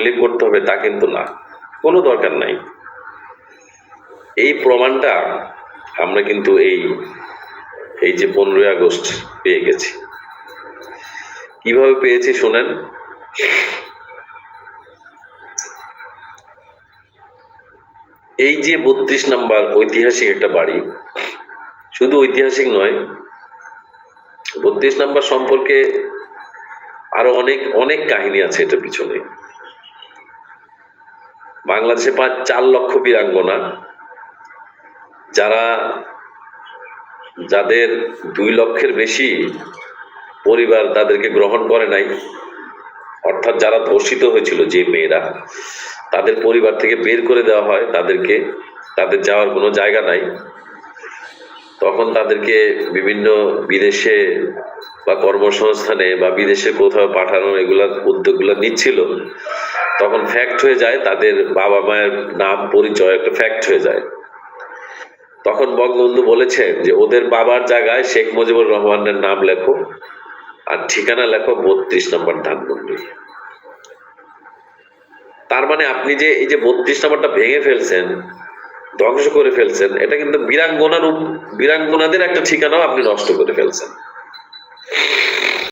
লীগ করতে হবে তা কিন্তু না, কোনো দরকার নাই। এই প্রমাণটা আমরা কিন্তু এই যে 15ই আগস্ট পেয়ে গেছি। কিভাবে পেয়েছি শোনেন। এই যে 32 নাম্বার ঐতিহাসিক একটা বাড়ি, শুধু ঐতিহাসিক নয়, 32 নাম্বার সম্পর্কে আরো অনেক অনেক কাহিনী আছে এটার পিছনে। বাংলাদেশে প্রায় 4 লক্ষ বীরাঙ্গনা, যাদের 2 লক্ষের বেশি পরিবার তাদেরকে গ্রহণ করে নাই, অর্থাৎ যারা ধর্ষিত হয়েছিল, যে মেয়েরা, তাদের পরিবার থেকে বের করে দেওয়া হয়, তাদের যাওয়ার কোনো জায়গা নাই। তখন তাদেরকে বিভিন্ন বিদেশে বা কর্মসংস্থানে বা বিদেশে কোথাও পাঠানোর এগুলা উদ্যোগগুলো নিচ্ছিল। তখন ফ্যাক্ট হয়ে যায়, তাদের বাবা মায়ের নাম পরিচয় একটা ফ্যাক্ট হয়ে যায়। তখন বঙ্গবন্ধু বলেছেন যে ওদের বাবার জায়গায় শেখ মুজিবুর রহমানের নাম লেখো আর ঠিকানা লেখো 32 নম্বর ধানমন্ডি। তার মানে আপনি যে এই যে 32 নম্বরটা ভেঙে ফেলছেন, ধ্বংস করে ফেলছেন, এটা কিন্তু বীরাঙ্গনাদের একটা ঠিকানাও আপনি নষ্ট করে ফেলছেন।